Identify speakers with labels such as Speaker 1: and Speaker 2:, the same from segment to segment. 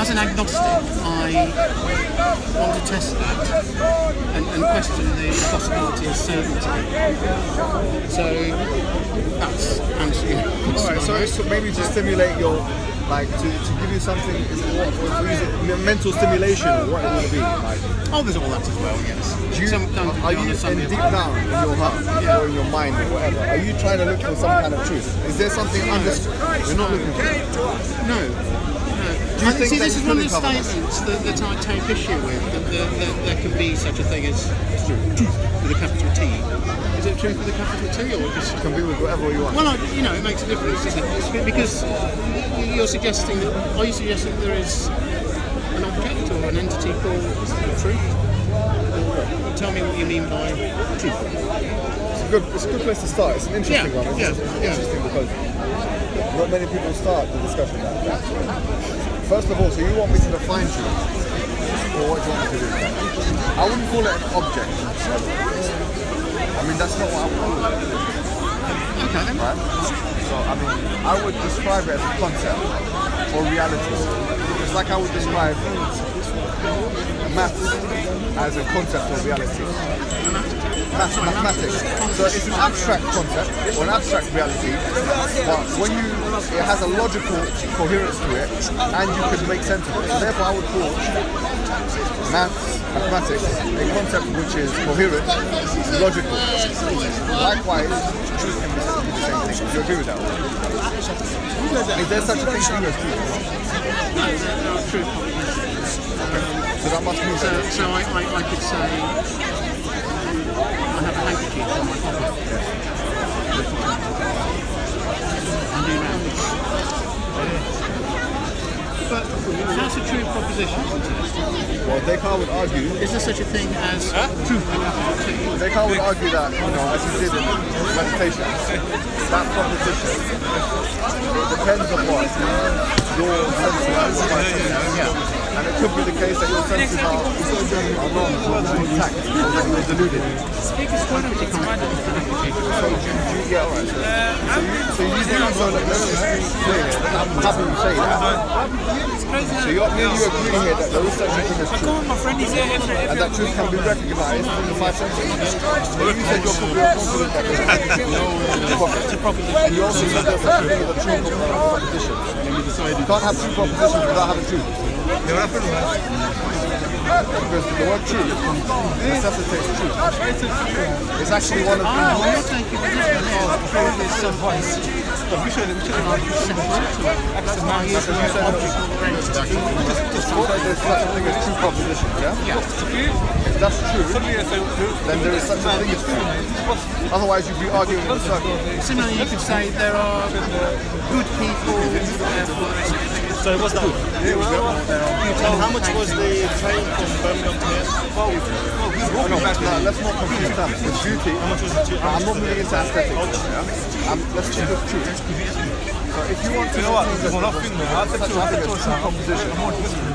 Speaker 1: as an agnostic, I want to test that and question the possibility of certainty. So that's answering.
Speaker 2: Alright, so maybe to stimulate your, like, to give you something, is mental stimulation, or what it would be, like.
Speaker 1: Oh, there's all that as well, yes.
Speaker 2: Are you deep down in your heart, or in your mind, or whatever, are you trying to look for some kind of truth? Is there something you're not looking for?
Speaker 1: No.
Speaker 2: Do you think
Speaker 1: this is one of the statements that I take issue with, that there can be such a thing as truth with a capital T. Is it truth with a capital T, or just...
Speaker 2: It can be with whatever you want.
Speaker 1: Well, it makes a difference, doesn't it? Because are you suggesting there is an object or an entity called truth? Or tell me what you mean by truth.
Speaker 2: It's a good place to start. It's an interesting one. It's interesting because not many people start the discussion like that. First of all, so you want me to define truth, or what do you want me to do? I wouldn't call it an object. I mean, that's not what I would call it.
Speaker 1: Okay then.
Speaker 2: Right? So, I mean, I would describe it as a concept or reality. It's like I would describe maths as a concept or reality. Mathematics. So it's an abstract concept or an abstract reality, but when it has a logical coherence to it, and you can make sense of it. So therefore, I would call mathematics a concept which is coherent, logical. Likewise, truth can be said to be the same thing. Do you agree with that? Is there such a thing as truth?
Speaker 1: No, there are truth propositions.
Speaker 2: So that must mean
Speaker 1: so I could say I have a handkerchief on my pocket. And do now. But that's a true proposition, isn't it?
Speaker 2: Well, Descartes would argue...
Speaker 1: Is there such a thing as truth?
Speaker 2: Descartes would argue that, as he did in meditation, that proposition, it depends upon your senses by something. And it could be the case that your senses are wrong, or intact, or that you're deluded.
Speaker 1: Why don't you comment on that?
Speaker 2: Yeah, alright. So you do know that there is a clear here. I'm happy you say that. So you agree here that there is such a thing as truth. And that truth can be recognised in the five senses. So you said you're confident that there's a proposition. And you also said there's such a thing as a true proposition. You can't have two propositions without having truth. Because the word truth necessitates truth. It's actually one of the...
Speaker 1: you're taking the position of truth is someplace. That's why you use the word object or entity.
Speaker 2: There's such a thing as true propositions, yeah? If that's true, then there is such a thing as truth. Otherwise you'd be arguing in a circle.
Speaker 1: Similarly, you could say there are good people, therefore there is such a thing as
Speaker 3: So what's that? And how much was the train from Birmingham to here?
Speaker 2: Let's not confuse terms. With beauty, I'm not really into aesthetics. Let's stick with truth. So if you want to such a true proposition,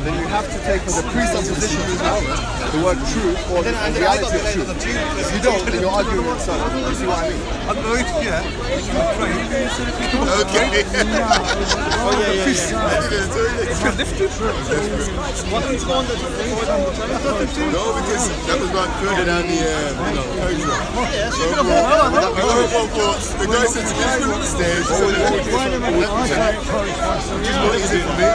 Speaker 2: then you have to take as a presupposition the word truth or the reality of truth. If you don't, then you're arguing with yourself. You see what I mean?
Speaker 4: Okay.
Speaker 3: Oh yeah.
Speaker 4: No, because that was right further down the coach road. So the guy said to me, on the stage, just what is it for me?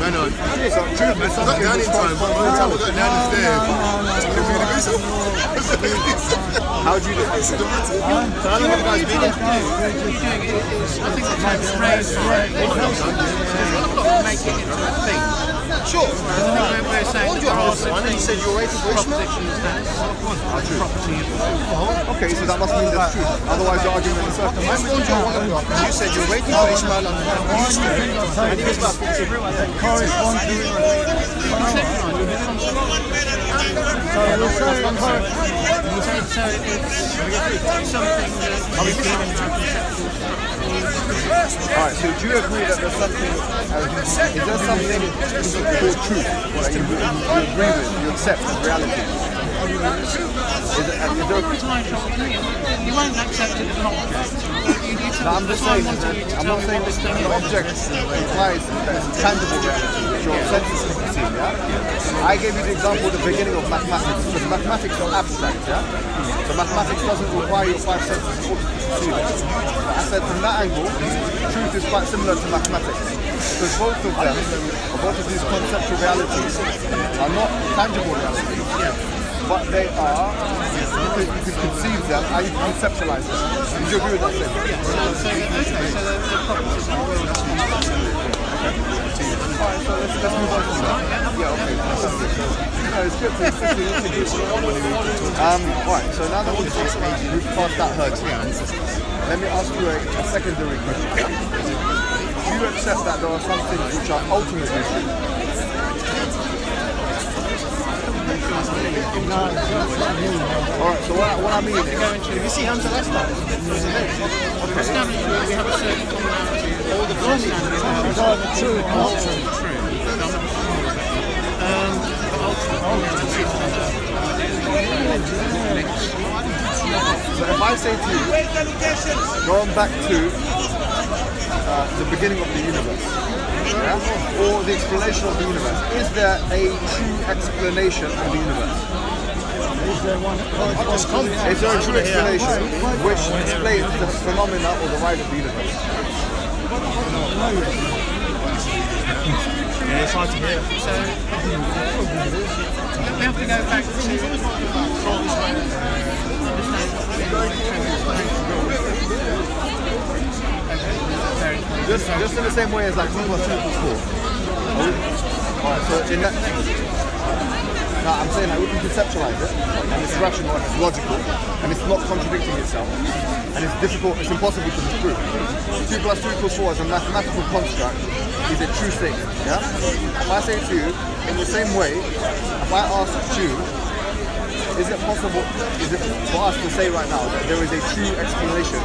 Speaker 4: Man on. It's not down in time, but by the time I got down the stairs, it's completely missing.
Speaker 2: How do you do it?
Speaker 3: So how long have you guys been here?
Speaker 1: I think the term phrase making it into a thing.
Speaker 3: Sure.
Speaker 1: We're saying that there are
Speaker 3: I know you said you're rated for Ishmael.
Speaker 1: propositions that's property of
Speaker 2: Okay, so that must mean that's true. Otherwise you're arguing in a circle.
Speaker 3: You said you're rated for Ishmael and he was about 50.
Speaker 2: Alright, so do you agree that there's something, is there something called truth that you agree with, you accept as reality?
Speaker 1: You won't accept it as an object.
Speaker 2: No, I'm just saying, I'm not saying this an object implies that it's tangible reality, which your senses can perceive, yeah? I gave you the example at the beginning of mathematics, because mathematics are abstract, yeah? So mathematics doesn't require your five senses in order to perceive it. But I said from that angle, truth is quite similar to mathematics, because both of them, or both of these conceptual realities, are not tangible realities. But they are, you can conceive them and you can conceptualize them. Would you agree with that statement?
Speaker 1: Yeah, so the properties of the world are
Speaker 2: Alright, so let's move on to that. Yeah, okay. No, it's good to alright, so now that we've passed that hurdle, let me ask you a secondary question. Do you accept that there are some things which are ultimately true? Alright, so what I mean is,
Speaker 3: If you see Hamza Leicester,
Speaker 1: establishment, we have a certain commonality. All the standards are
Speaker 5: true.
Speaker 2: so if I say to you, going back to the beginning of the universe, yeah, or the explanation of the universe, is there a true explanation of the universe? Is there a true explanation which explains the phenomena or the rise of the universe?
Speaker 3: it's hard to hear.
Speaker 1: So we have to go back to
Speaker 2: Just in the same way as like 2 + 2 = 4. Alright, so in that, no, I'm saying like we can conceptualize it, and it's rational and it's logical, and it's not contradicting itself, and it's difficult, it's impossible to disprove. 2 + 2 = 4 as a mathematical construct is a true statement, yeah? If I say to you, in the same way, if I ask you, is it possible, is it for us to say right now that there is a true explanation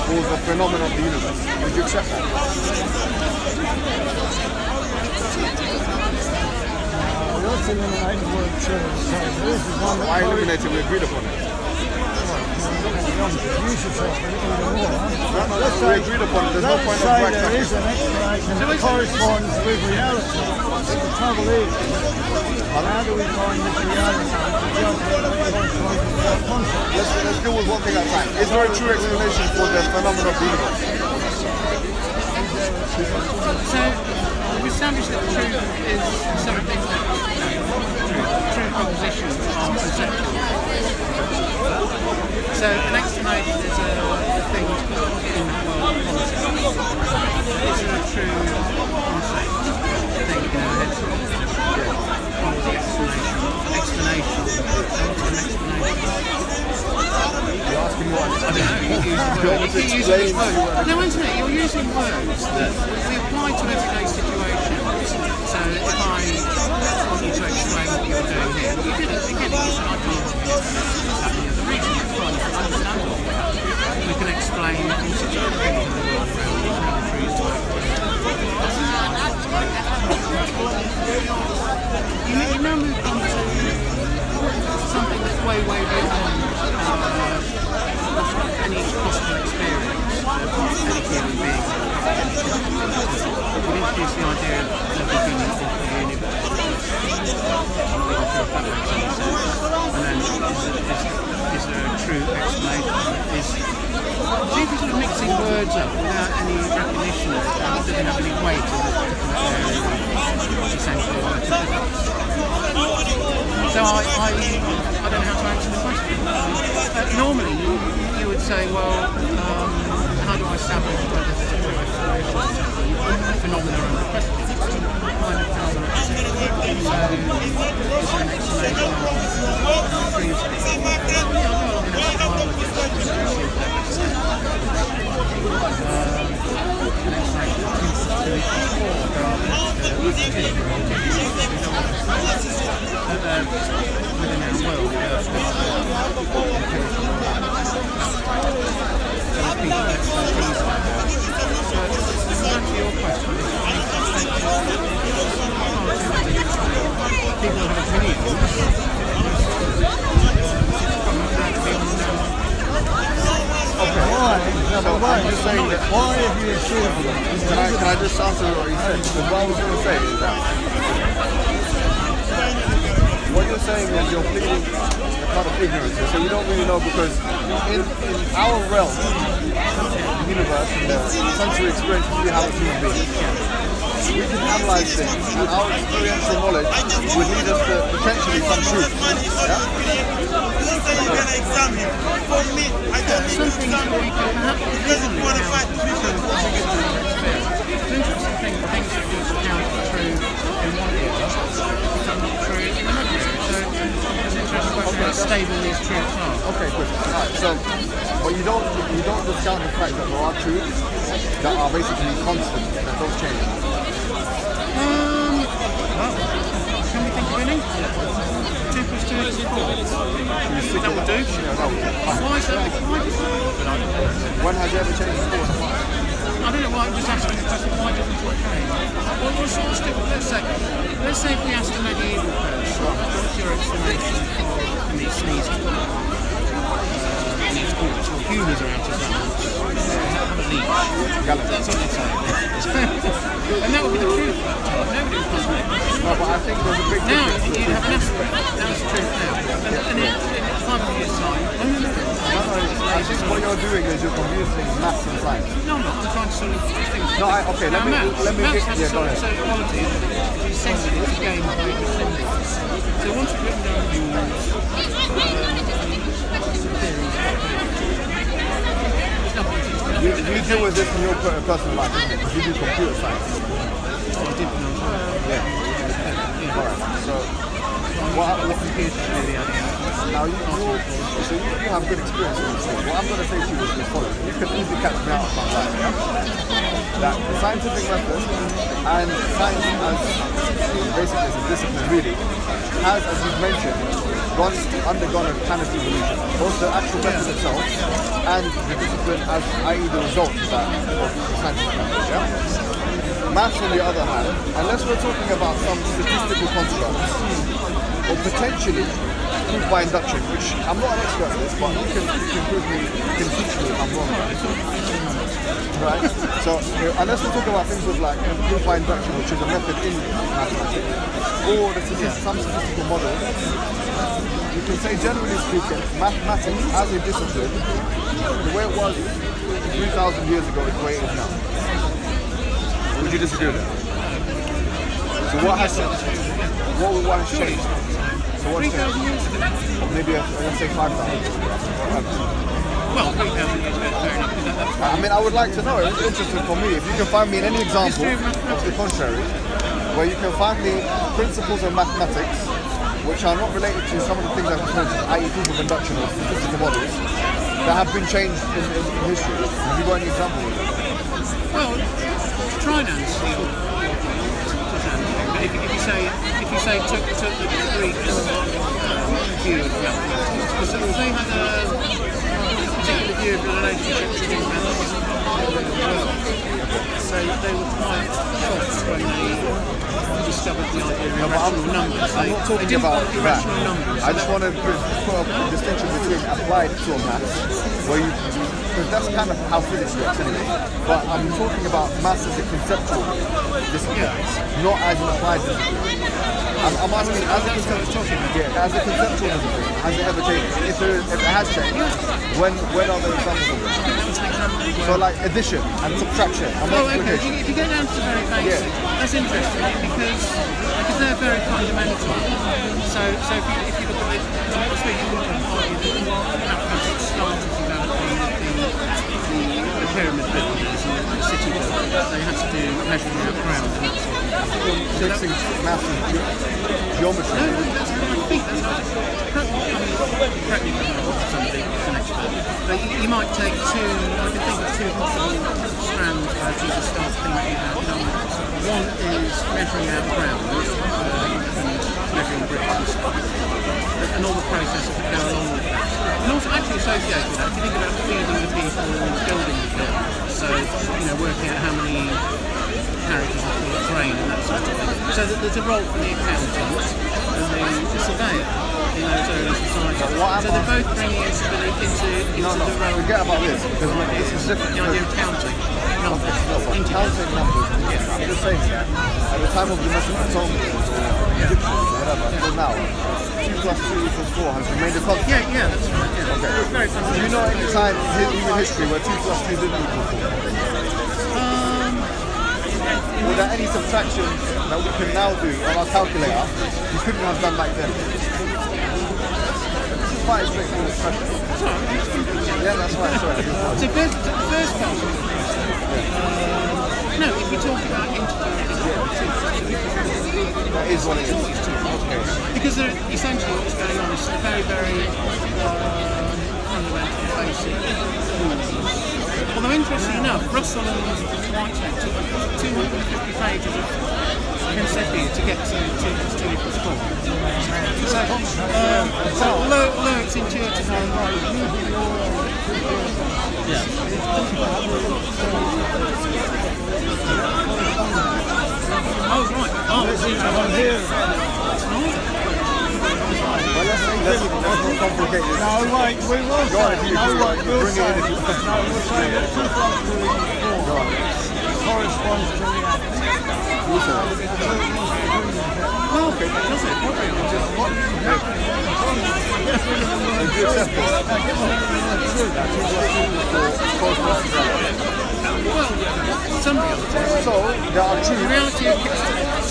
Speaker 2: for the phenomenon of the universe? Would you accept that?
Speaker 5: Let's eliminate the word true. So this is one that
Speaker 2: Why eliminate it? We agreed upon it.
Speaker 5: you should say even more.
Speaker 2: No, we agreed upon it. There's no point of
Speaker 5: Say
Speaker 2: right
Speaker 5: there is an explanation that corresponds with reality. The trouble is, how do we find this reality to judge whether it corresponds with our concept?
Speaker 2: Let's deal with one thing at a time. Is there a true explanation for the phenomenon of the universe?
Speaker 1: So we established that truth is something true propositions are conceptual. So an explanation is a thing in world concept. Is there a true concept thing in our heads? Explanation.
Speaker 2: You're asking me what
Speaker 1: I don't know, you use the word. You keep using this word. No, isn't it? You're using words that we apply to everyday situations. So if I want you to explain what you're doing here, you did at the beginning, you said I can't do that the other reason. It's fine, you can understand all that. We can explain all sorts of other things in the world around us, how the trees work. You now move on to something that's way beyond any possible experience of any human being. We introduce the idea of the beginning of the universe. I'm not sure if that makes any sense. And then, is there a true explanation? If you're sort of mixing words up without any recognition of it, it doesn't have any weight in this particular area, which essentially what it is. So I don't know how to answer the question. Normally you would say, well, how do I establish whether there's a true explanation of the phenomena under question? What kind of phenomena is it? So is there an explanation of trees being? Within our world, so back to your question, people have opinions.
Speaker 2: I'm just saying that.
Speaker 5: Why have you assumed that?
Speaker 2: Can I just answer what you said? Because what I was going to say is that what you're saying is you're pleading a kind of ignorance, so you don't really know because in our realm, the universe, and the sensory experience we have as human beings, we can analyze things, and our experiential knowledge would lead us to potentially some truth. Yeah?
Speaker 6: For me, I don't need to examine. It doesn't qualify to be
Speaker 1: It's interesting things that people count true in one area become not true in another area. So it's interesting how stable these truths are.
Speaker 2: Okay, good. Alright, so but you don't discount the fact that there are truths that are basically constant, that don't change.
Speaker 1: Can we think of any? 2 plus 2 is 4. That would do.
Speaker 2: Yeah, that would do.
Speaker 1: Why is that?
Speaker 2: When has it ever changed before?
Speaker 1: I don't know why I'm just asking the question, why doesn't it change? Well, we'll sort of stick with, let's say if we asked a medieval person, what's your explanation for me sneezing? And it's called, it's called humans are out of balance. Have a leech. That's what they'd say. And that would be the truth. Nobody would complain.
Speaker 2: No, but I think there's a big
Speaker 1: Now,
Speaker 2: difference.
Speaker 1: you'd have an aspirin. That's the truth now. And in 5 years' time,
Speaker 2: I think what you're doing is you're confusing maths and science.
Speaker 1: No, I'm not. I'm trying to sort of think.
Speaker 2: No, okay, let me
Speaker 1: maths
Speaker 2: get,
Speaker 1: has
Speaker 2: yeah,
Speaker 1: a
Speaker 2: go
Speaker 1: sort of
Speaker 2: ahead.
Speaker 1: certain quality. It's essentially it's a game played with symbols. So once you've written down the rules,
Speaker 2: You deal with this in your personal life, isn't it? Because you do computer science.
Speaker 1: I did know.
Speaker 2: Yeah. Alright, so what
Speaker 1: computer really
Speaker 2: now you have good experience in this thing. What I'm going to say to you is the following. You can easily catch me out if I'm right, yeah? That the scientific method and science as basically as a discipline really has, as you've mentioned, undergone a kind of evolution. Both the actual method itself and the discipline as i.e. the result of that of the scientific method, yeah? Maths on the other hand, unless we're talking about some statistical constructs or potentially proof by induction, which I'm not an expert at this, but you can prove me, you can teach me if I'm wrong about it. Right? So unless we talk about things with like proof by induction, which is a method in mathematics, or some statistical model, you can say generally speaking, mathematics as a discipline, the way it was 3,000 years ago is the way it is now. Would you disagree with that? So what has changed? So what's
Speaker 1: 3,000 years ago?
Speaker 2: Or maybe let's say 5,000.
Speaker 1: Well, 3,000 years ago, fair enough.
Speaker 2: I mean, I would like to know. It's interesting for me. If you can find me any example of the contrary, where you can find me principles of mathematics which are not related to some of the things I've just mentioned, i.e. proof of induction or statistical models, that have been changed in history. Have you got any examples of that?
Speaker 1: Well, try and answer. But if you say took the Greeks view of mathematics, because they had a particular view of the relationship between maths and the world. So they were quite shocked when they discovered the idea of irrational numbers.
Speaker 2: I'm not talking about that. I just want to put a distinction between applied to maths, where because that's kind of how physics works anyway. But I'm talking about maths as a conceptual discipline, not as an applied discipline. I'm asking as a conceptual discipline, has it ever changed? If it has changed, when are there examples of it? So like addition and subtraction and multiplication.
Speaker 1: If you go down to the very basic, that's interesting because they're very fundamental. So if you look at it, obviously you can argue that mathematics started developing the pyramid builders and the city builders. They had to do measuring out ground and that sort of thing. So
Speaker 2: Mixing maths and geometry.
Speaker 1: I think that's correct me if I'm wrong, somebody who's an expert. But you might take I can think of two possible strands where Jesus starts thinking about numbers. One is measuring out ground and measuring bricks and stuff, and all the processes that go along with that. And also actually associated with that, if you think about feeding the people and building the building, so working out how many carriages are full of grain and that sort of thing. So that there's a role for the accountant, the surveyor in those early societies. So they're both bringing instability into the realm.
Speaker 2: Forget about this, because this is different.
Speaker 1: The idea of counting numbers.
Speaker 2: Counting numbers. I'm just saying, at the time of the Mesopotamians or Egyptians or whatever, until now, 2 plus 2 equals 4 has remained a constant.
Speaker 1: Yeah, that's right. Yeah.
Speaker 2: Okay.
Speaker 1: It's very
Speaker 2: Do you know any time in human history where 2 plus 2 didn't equal 4? Were there any subtractions that we can now do on our calculator you couldn't have done back then? It's quite a straightforward question. Yeah, that's right. Sorry.
Speaker 1: So first calculation. No, if you're talking about integers,
Speaker 2: That is what it is.
Speaker 1: okay. Because essentially what's going on is a very, very fundamental, basic rules. Although interestingly enough, Russell and Whitehead took 250 pages of Comsology to get to 2 plus 2 equals 4. So although it's intuitive, oh right,
Speaker 2: Well, let's not complicate this.
Speaker 5: No, wait, we will
Speaker 2: Go on,
Speaker 5: say,
Speaker 2: if you
Speaker 5: no,
Speaker 2: feel like
Speaker 5: wait, we'll
Speaker 2: bring
Speaker 5: say,
Speaker 2: it in if you want.
Speaker 5: no, we'll say that 2 plus 2 equals 4 corresponds to the
Speaker 2: You say that.
Speaker 1: well, okay, does it?
Speaker 2: If you accept this,
Speaker 1: Well, some realities.
Speaker 2: so there are
Speaker 1: The
Speaker 2: two.
Speaker 1: reality of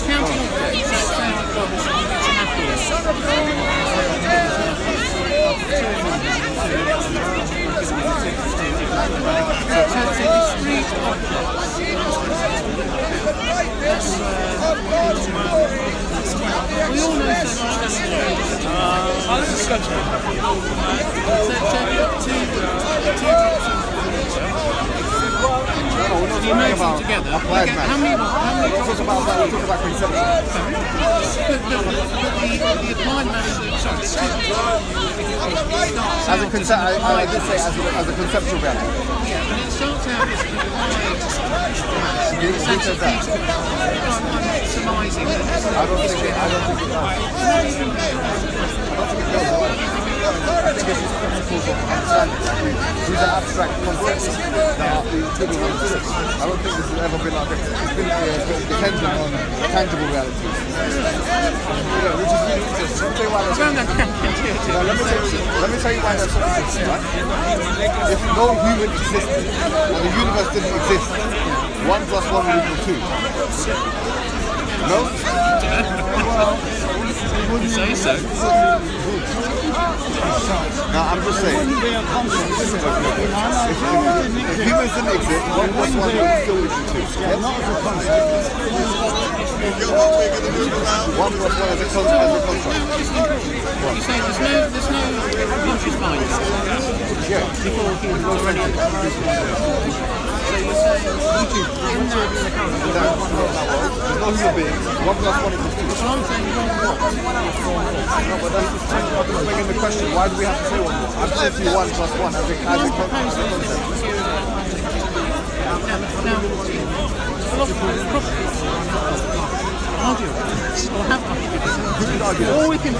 Speaker 1: counting objects, so say I've got it's an apple. So it's a discrete object. We all know so much you move them together.
Speaker 2: Applied maths.
Speaker 1: How many
Speaker 2: We'll talk about conception.
Speaker 1: but the applied maths,
Speaker 2: As a concept, I did say as a conceptual reality.
Speaker 1: yeah, and it starts out as applied maths.
Speaker 2: You said that.
Speaker 1: I'm surmising that it's
Speaker 2: I don't think it does. I think it's just principles of understanding. These are abstract concepts that are equivalent to this. I don't think this has ever been like this. It's been dependent on tangible realities. Which is really interesting. Let me tell you why that's interesting. Let me tell you why that's so interesting, right? If no human existed and the universe didn't exist, 1 plus 1 would equal 2. No?
Speaker 1: You say so.
Speaker 2: No, I'm just saying.
Speaker 5: wouldn't be a concept.
Speaker 2: If humans didn't exist, 1 plus 1 would still equal 2. Yeah?
Speaker 5: Not as a concept.
Speaker 2: 1 plus 1 as a contract.
Speaker 1: You say there's no conscious mind
Speaker 2: Yeah.
Speaker 1: before humans or any other creatures. So you're saying in that
Speaker 2: There's no human being. 1 plus 1 equals 2.
Speaker 1: so I'm saying
Speaker 2: No, but that's just making the question, why do we have to say 1 more? I'm saying 1 plus 1 as a concept.
Speaker 1: now argue or have argued. All we can do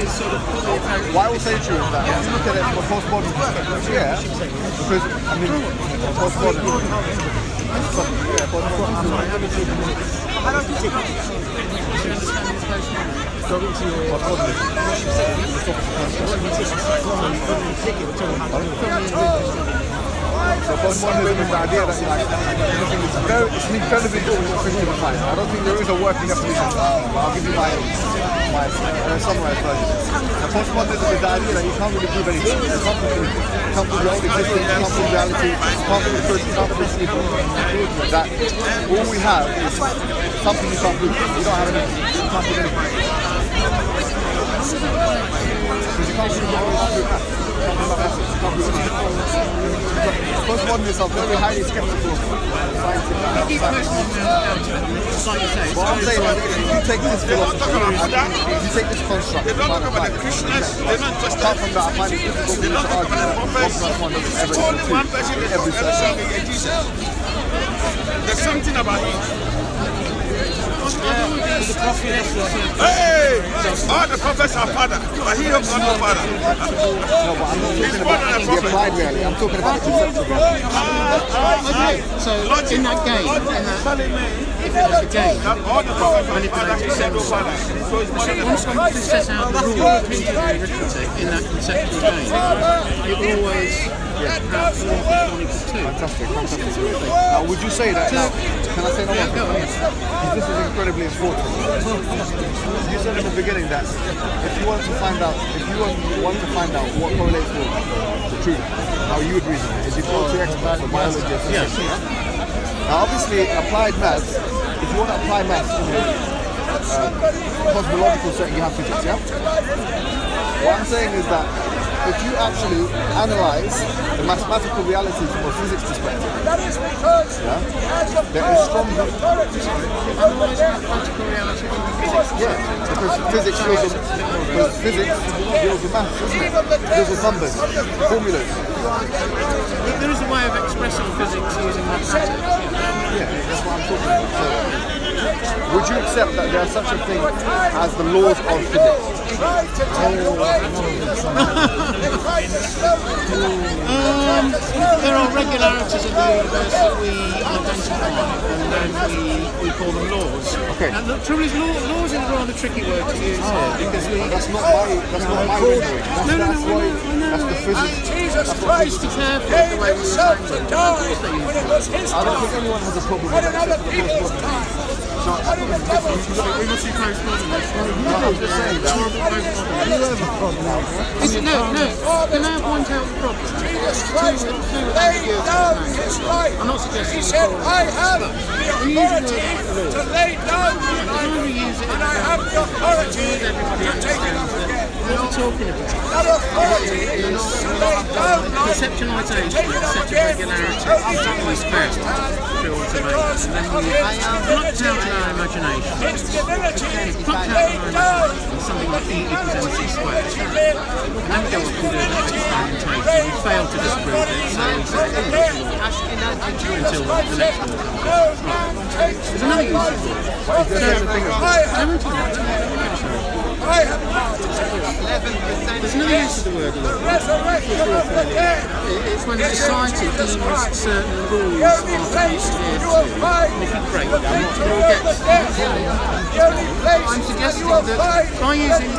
Speaker 1: is sort of put the apparent.
Speaker 2: What I will say to you is that if you look at it from a postmodern perspective, yeah, because, I mean, postmodern. Yeah, So postmodernism is the idea that it's an incredibly difficult thing to define. I don't think there is a working definition, but I'll give you my summarized version. And postmodernism is the idea that you can't really prove anything. You can't prove anything. You can't prove your own existence, you can't prove reality, you can't prove truth, you can't prove evil. That all we have is something you can't prove. You don't have anything. You can't prove anything. Because you can't prove your own truth. Postmodernists are very highly skeptical of scientific facts. But I'm saying that if you take this philosophy, if you take this construct,
Speaker 3: They don't talk about the Christians, they're not just
Speaker 2: apart from that, I find it difficult to argue that 1 plus 1 doesn't ever
Speaker 3: It's only
Speaker 2: equal 2
Speaker 3: one person
Speaker 2: in
Speaker 3: that
Speaker 2: every
Speaker 3: talks
Speaker 2: circle.
Speaker 3: about Jesus. There's something about it.
Speaker 6: Hey! All the prophets are father, but he has not no father.
Speaker 2: No, but I'm not talking about the applied reality. I'm talking about the conceptual reality.
Speaker 1: Okay, so in that game, if it was a game, manipulated sense, once one set out the rule of arithmetic in that conceptual game, it will always have 1 + 1 = 2.
Speaker 2: Fantastic. Now, would you say that? Now, can I say no one thing? This is incredibly important. You said in the beginning that if you want to find out what correlates with the truth, how you would reason it, is you go to experts for biology and physics.
Speaker 1: Yes.
Speaker 2: Now, obviously, applied maths. If you want to apply maths in a cosmological setting, you have physics. Yeah. What I'm saying is that if you actually analyze the mathematical reality from a physics perspective, yeah, there is strong.
Speaker 1: Analyse mathematical reality from a physics perspective.
Speaker 2: Yeah, because physics deals with maths, doesn't it? It deals with numbers, formulas.
Speaker 1: There is a way of expressing physics using mathematics.
Speaker 2: Yeah, that's what I'm talking about. So, would you accept that there is such a thing as the laws of physics?
Speaker 1: There are regularities in the universe that we identify and then we call them laws.
Speaker 2: Okay.
Speaker 1: And the trouble is, laws is a rather tricky word to use here because
Speaker 2: That's not my rendering. That's the physics.
Speaker 1: Just be careful with the way we use language.
Speaker 2: I don't think anyone has a problem with that.
Speaker 1: We must be postmodernists.
Speaker 2: I'm just saying that.
Speaker 1: Can I point out the problem? I'm not suggesting
Speaker 7: He said, I have the authority to lay down my life, and I have the authority to take it up again.
Speaker 1: what we're talking about.
Speaker 7: That authority is to lay down my life,
Speaker 1: Conceptualisation, a set of regularity, is first through observation, and then we plucked out in our imagination.
Speaker 7: it's divinity
Speaker 1: Plucked
Speaker 7: to
Speaker 1: out
Speaker 7: lay
Speaker 1: in our
Speaker 7: down
Speaker 1: imagination something like E equals MC squared.
Speaker 7: to live.
Speaker 1: And then we go off and do that experimentation. We fail to disprove it, so we say, until the next law comes along. There's another use of
Speaker 7: I have
Speaker 1: There's another use of the word law.
Speaker 7: resurrection of the dead.
Speaker 1: It's when society deems certain rules are to be adhered to. And if you break them, you'll get I'm suggesting that by using, we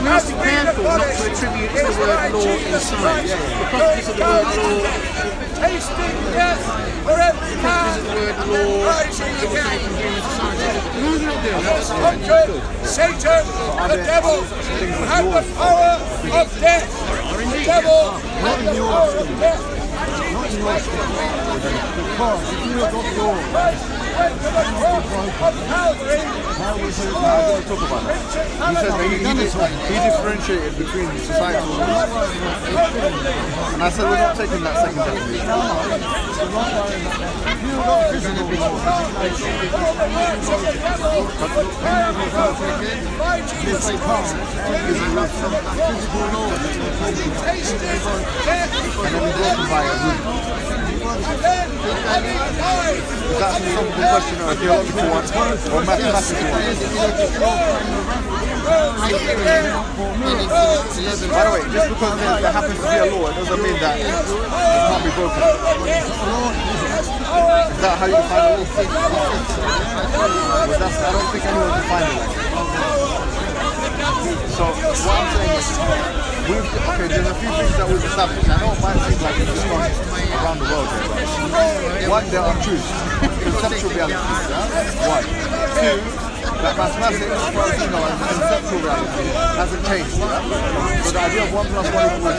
Speaker 1: must be careful not to attribute the word law in science. The properties of the word law,
Speaker 7: Tasting death for every man,
Speaker 1: the word
Speaker 7: and then
Speaker 1: law
Speaker 7: rising
Speaker 1: that will
Speaker 7: again.
Speaker 1: take in human society. As long as we're not doing that, that's fine.
Speaker 7: Conquered Satan, the devil, who had the power of death. The devil had the power of death.
Speaker 5: Because if you have got yours,
Speaker 7: Went to the cross of Calvary.
Speaker 5: how was it?
Speaker 2: I'm going to talk about that. He said that he differentiated between societal rules. And I said we're not taking that second definition.
Speaker 5: If you've got physical laws, if they can't, physical laws.
Speaker 2: And then we broken by a rule. Is that a philosophical question or a theological one or a mathematical one? By the way, just because there happens to be a law, it doesn't mean that it can't be broken. Is that how you define a law? But I don't think anyone defined it like that. So what I'm saying is, there's a few things that we've established. I know it might seem like it's discussed around the world here, but one, there are truths, conceptual realities, yeah? One. Two, that mathematics, as far as you know, as a conceptual reality, hasn't changed, yeah? So the idea of 1 + 1 = 2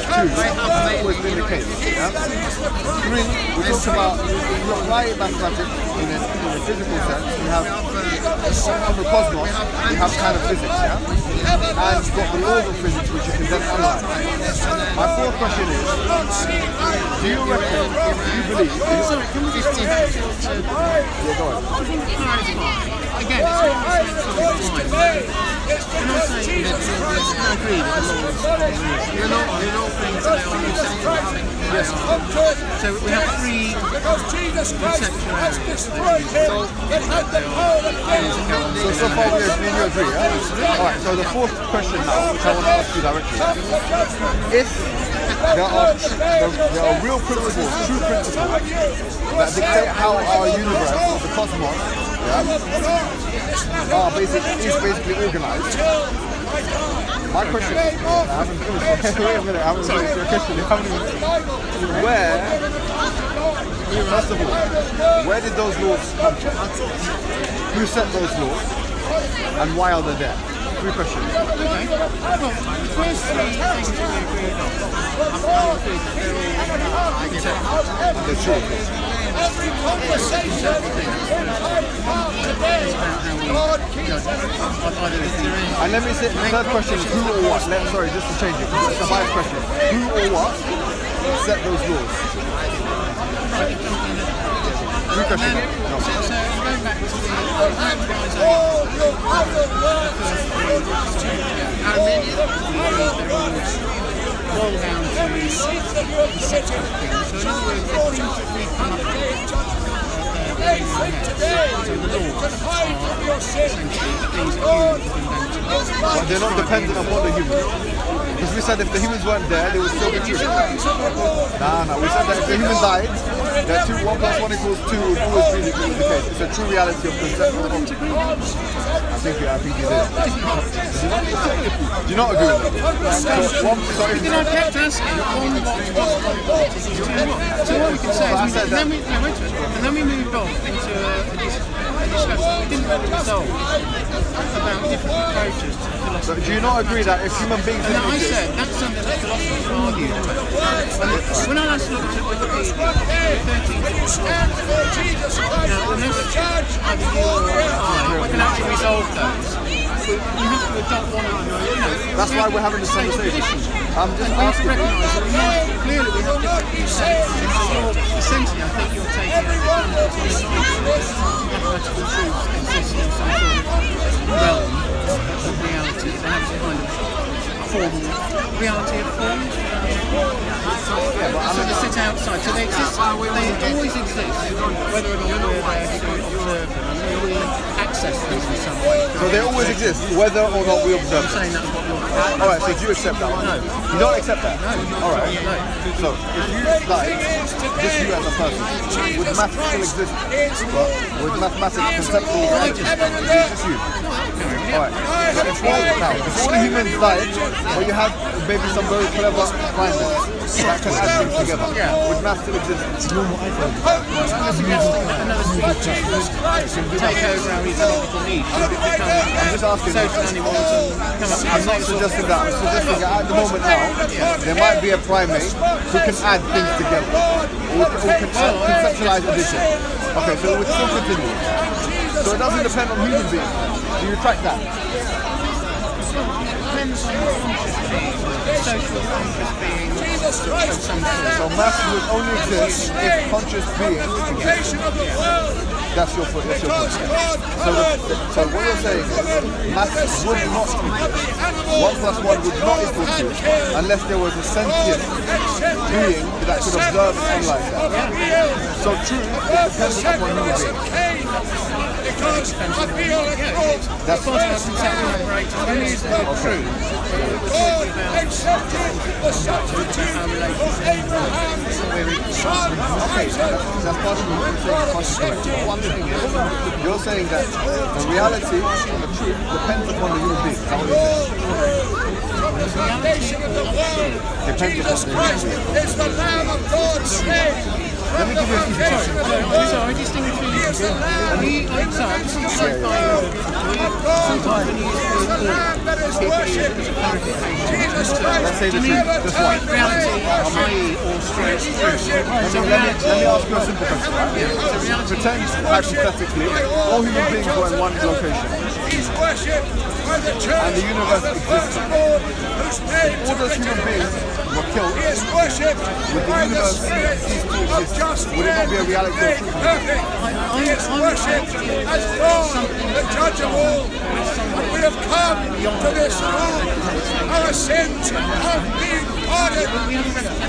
Speaker 2: has always been the case, yeah? Three, we talked about, if you apply mathematics in a physical sense, you have, from the cosmos, you have kind of physics, yeah? And you've got the laws of physics which you can then analyze. My fourth question is, do you reckon, do you believe...
Speaker 1: Sorry, can we just go back to
Speaker 2: Yeah, go on.
Speaker 1: again, it's not the same kind of line. When I say I agree that the laws are real. They're not things that are useless. Yes. So we have three conceptual areas.
Speaker 2: So far we agree, yeah? Alright, so the fourth question now, which I want to ask you directly. If there are real principles, true principles, that dictate how our universe, the cosmos, is basically organized. My question, I haven't finished. Wait a minute, I haven't finished your question. First of all, where did those laws come from? Who set those laws? And why are they there? Three questions.
Speaker 1: Okay. Well, the first three things that we agreed on, I agree that they're all conceptual.
Speaker 2: They're true. And let me say, the third question is who or what? Sorry, just to change it. It's a biased question. Who or what set those laws? Three questions. No.
Speaker 1: So going back to the boil down to set of things. So in other words, the things that we come up with
Speaker 2: but they're not dependent upon the humans. Because we said if the humans weren't there, they would still be true. Nah, we said that if the human died, that 1 + 1 = 2 would always be the case. It's a true reality of conception. I think you did. Do you not agree with that?
Speaker 1: Then I kept asking so what we can say is and then we moved on into a discussion. We didn't really resolve about different approaches to philosophy.
Speaker 2: So do you not agree that if human beings
Speaker 1: And I said that's something that philosophers argued about. When I last looked at Wikipedia, either you or I can actually resolve those. You have to adopt one of them.
Speaker 2: That's why we're having this conversation. I'm just asking.
Speaker 1: Clearly, we have different views. Essentially, I think you're taking mathematical truth consisting of some sort of realm of reality. They have some kind of formal reality of forms. So they sit outside. So they exist. They always exist, whether or not we're there to observe them. And we access them in some way.
Speaker 2: So they always exist, whether or not we observe them.
Speaker 1: I'm saying that's what you're.
Speaker 2: Alright, so do you accept that one?
Speaker 1: No.
Speaker 2: You don't accept that?
Speaker 1: No.
Speaker 2: Alright.
Speaker 1: No.
Speaker 2: So if you died, just you as a person, would math still exist? Would mathematics conceptual exist? Just you? Alright. Now, if all the humans died, but you had maybe some very clever findings that can add things together, would math still exist?
Speaker 1: You're suggesting that another species take over our ecological niche and become
Speaker 2: I'm just asking.
Speaker 1: social animals and come up with
Speaker 2: I'm not suggesting that. I'm suggesting that at the moment now, there might be a primate who can add things together, or can conceptualize addition. Okay, so it would still continue. So it doesn't depend on human beings. Do you track that?
Speaker 1: Depends on conscious being, social conscious being of some sort.
Speaker 2: So math would only exist if conscious beings exist. That's your point. So what you're saying is math would not equal 1 + 1 would not equal 2 unless there was a sentient being that could observe and analyze that. So truth depends upon human beings. That's
Speaker 1: Of course, our conceptual operator only is the truth.
Speaker 2: That's part of the one thing is, you're saying that the reality and the truth depends upon the human being. That's what you're saying. Depends upon the human being.
Speaker 7: Is the Lamb of God slain.
Speaker 2: Let me give you a few examples.
Speaker 1: So I distinguish between sometimes when you use the
Speaker 2: Let's say the truth, just one.
Speaker 1: reality, i.e. or straight truth.
Speaker 2: So let me ask you a simple question. Pretend, hypothetically, all human beings were in one location. And the universe existed. All those human beings were killed. Would the universe cease to exist? Would it not be a reality of truth?
Speaker 7: Is worshipped as God, the judge of all. And we have come to this room our sins are being pardoned.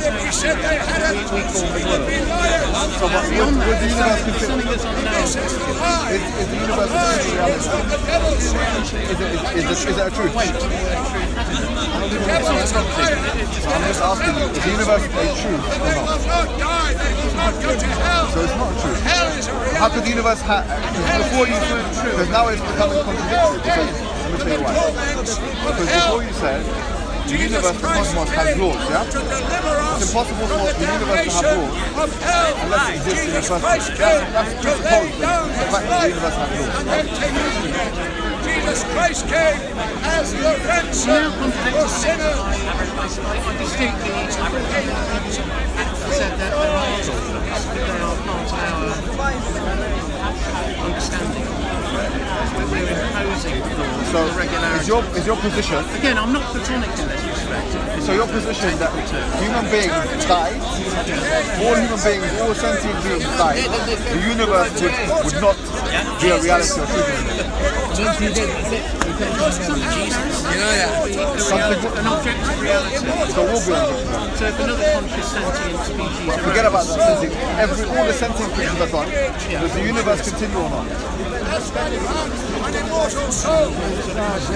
Speaker 7: If we said they hadn't, we would be liars.
Speaker 2: So
Speaker 1: Beyond that,
Speaker 2: would the universe
Speaker 1: there's something that's unknown.
Speaker 7: This is a lie.
Speaker 2: Is the universe a reality?
Speaker 7: What the devil said.
Speaker 2: Is that a truth?
Speaker 7: The devil is a liar.
Speaker 2: I'm just asking you, is the universe a truth or
Speaker 7: They
Speaker 2: not?
Speaker 7: will not die. They will not go to hell.
Speaker 2: So it's not a truth.
Speaker 7: Hell is a reality.
Speaker 2: How could the universe have, before you said, because now it's becoming contradictory, because, let me tell you why. Because before you said, the universe, the cosmos has laws, yeah? It's impossible for the universe to have laws unless it exists in the first place. That's presupposed, the fact that the universe has laws.
Speaker 7: Jesus Christ came as the ransom for sinners.
Speaker 1: I distinctly said that there are laws, they are part of our understanding. We're imposing laws
Speaker 2: So
Speaker 1: for regularity.
Speaker 2: is your position,
Speaker 1: Again, I'm not platonic in this respect.
Speaker 2: so your position that human beings die, all human beings, all sentient beings die, the universe would not be a reality or truth.
Speaker 1: An objective reality.
Speaker 2: So it will be objective.
Speaker 1: So if another conscious sentient species
Speaker 2: But forget about that sentient. All the sentient creatures are gone. Does the universe continue or not?
Speaker 7: That's why you have an immortal soul. You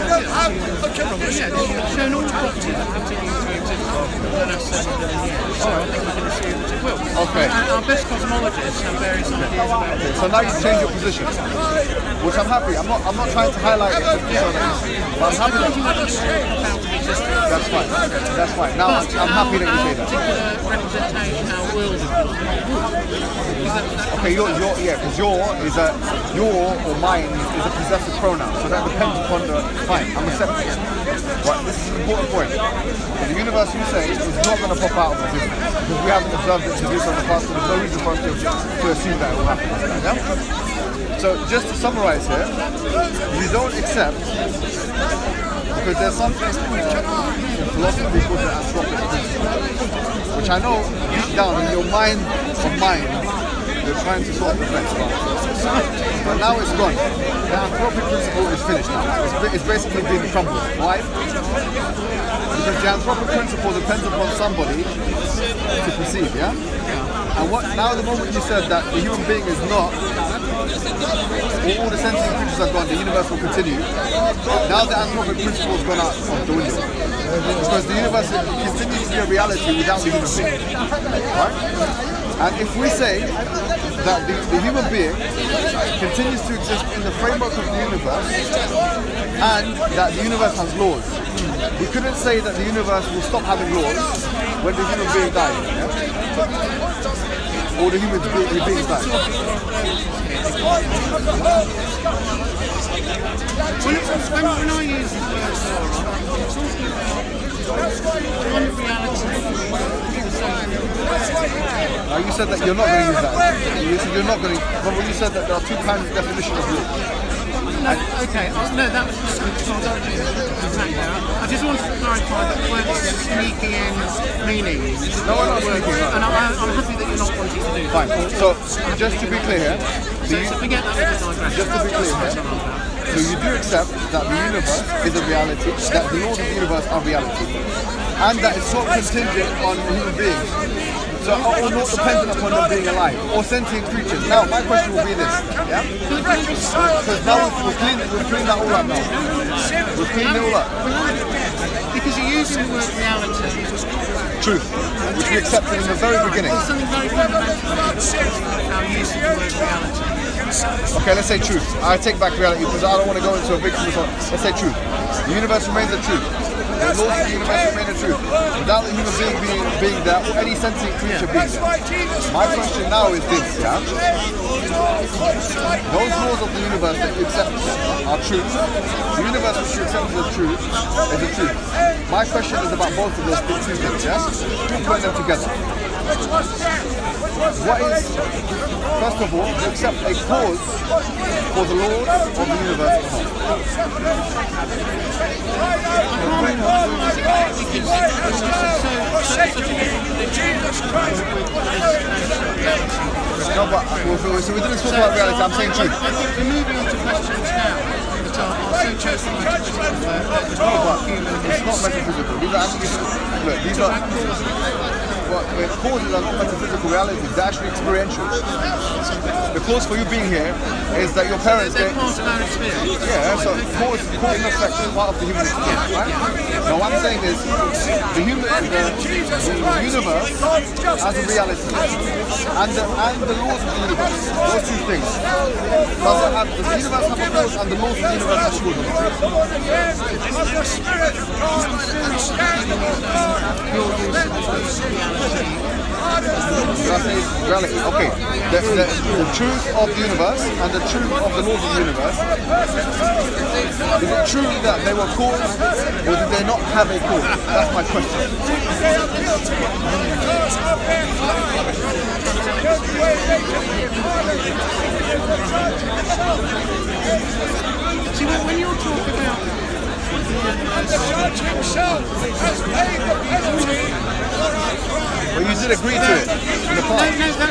Speaker 7: don't have a conditional.
Speaker 1: shown all properties that continue to exist for the last 7 billion years. So I think we can assume that it will.
Speaker 2: Okay.
Speaker 1: And our best cosmologists have various ideas about it.
Speaker 2: So now you've changed your position, which I'm happy. I'm not trying to highlight it, but I'm happy that
Speaker 1: Out of existence.
Speaker 2: that's fine. That's fine. Now I'm happy that you say that.
Speaker 1: Particular representation, our world of
Speaker 2: Okay, because your or mine is a possessive pronoun, so that depends upon the fine. I'm accepting it. But this is an important point. The universe, you say, is not going to pop out of existence because we haven't observed it to do so in the past. So there's no reason for us to assume that it will happen. Yeah? So just to summarize here, you don't accept because there's something in philosophy called the anthropic principle, which I know deep down in your mind of mine. You're trying to sort of defend, but now it's gone. The anthropic principle is finished now. It's basically been crumbled. Why? Because the anthropic principle depends upon somebody to perceive, yeah? And now the moment you said that the human being is not, all the sentient creatures are gone, the universe will continue. Now the anthropic principle has gone out of the window. Because the universe continues to be a reality without the human being. Right? And if we say that the human being continues to exist in the framework of the universe and that the universe has laws, we couldn't say that the universe will stop having laws when the human being dies, yeah? Or the human beings die.
Speaker 1: When I use the word law, I'm talking about one reality.
Speaker 2: Now you said that you're not going to use that. You said you're not going to. But when you said that there are two kinds of definition of law.
Speaker 1: No, okay. No, that was just I just wanted to clarify that we weren't sneaking in meanings.
Speaker 2: No, we're not sneaking in.
Speaker 1: And I'm happy that you're not wanting to do that.
Speaker 2: Fine. So just to be clear here,
Speaker 1: So forget that as a digression.
Speaker 2: just to be clear here, so you do accept that the universe is a reality, that the laws of the universe are reality, and that it's not contingent on human beings. So, or not dependent upon them being alive, or sentient creatures. Now, my question will be this, yeah? Because now we've cleaned that all up now. We've cleaned it all up.
Speaker 1: Because you're using the word reality.
Speaker 2: Truth, which we accepted in the very beginning.
Speaker 1: There's something very fundamental about our use of the word reality.
Speaker 2: Okay, let's say truth. I take back reality because I don't want to go into a big philosophy. Let's say truth. The universe remains the truth. The laws of the universe remain the truth. Without the human being there, or any sentient creature being there. My question now is this, yeah? Those laws of the universe that you accept are truth. The universe which you accept as truth is the truth. My question is about both of those two things, yeah? I'm putting them together. What is, first of all, you accept a cause for the laws of the universe as a whole. No, but so we didn't talk about reality. I'm saying truth.
Speaker 1: We're moving on to questions now that are so chosen by
Speaker 2: No, but it's not metaphysical. these are actually, look, these are, well, causes are not metaphysical realities, they're actually experiential. The cause for you being here is that your parents
Speaker 1: They're part of our experience.
Speaker 2: yeah, so cause and effect is part of the human experience, right? Now what I'm saying is the universe has a reality and the laws of the universe, those two things. Does the universe have a cause and the laws of the universe have a reality. Okay, the truth of the universe and the truth of the laws of the universe. Is it true that they were caused, or did they not have a cause? That's my question.
Speaker 1: See, when you're talking about
Speaker 7: the judge himself has paid the penalty for our crime.
Speaker 2: Well, you did agree to it in the past.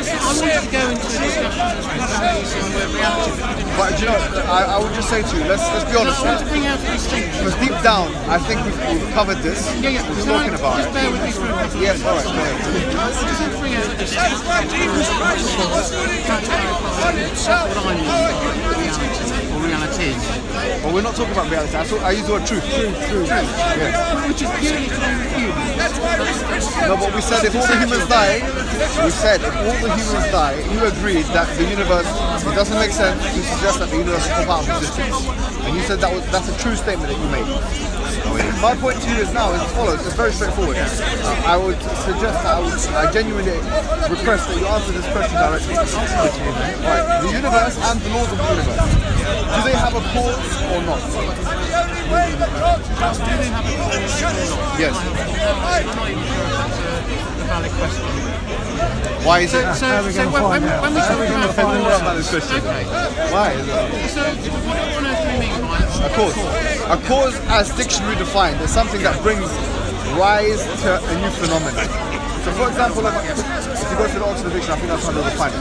Speaker 1: I wanted to go into a discussion about reality.
Speaker 2: But you know, I would just say to you, let's be honest.
Speaker 1: I want to bring out a distinction.
Speaker 2: Because deep down, I think we've covered this.
Speaker 1: Yeah.
Speaker 2: We're talking about
Speaker 1: just
Speaker 2: it.
Speaker 1: bear with me for a minute.
Speaker 2: Yes, all right, go ahead.
Speaker 1: I just want to bring out a distinction.
Speaker 7: That's why Jesus Christ was willing to take on himself
Speaker 1: What I mean by reality or realities.
Speaker 2: Well, we're not talking about reality. I use the word truth. Truth. Yeah.
Speaker 1: Which is purely to do with humans.
Speaker 7: That's why we Christians.
Speaker 2: No, but we said if all the humans die, you agreed that the universe, it doesn't make sense to suggest that the universe will come out of existence. And you said that's a true statement that you made. My point to you is now is as follows. It's very straightforward. I would suggest that I genuinely request that you answer this question directly. Right. The universe and the laws of the universe. Do they have a cause or not? Yes.
Speaker 1: I'm not even sure if that's a valid question.
Speaker 2: Why is it?
Speaker 1: So when we talk about
Speaker 2: this question.
Speaker 1: okay.
Speaker 2: Why is it?
Speaker 1: So what on earth do you mean by
Speaker 2: A cause. A cause, as dictionary defined, is something that brings rise to a new phenomenon. So, for example, if you go to the Oxford Dictionary, I think that's how they define it.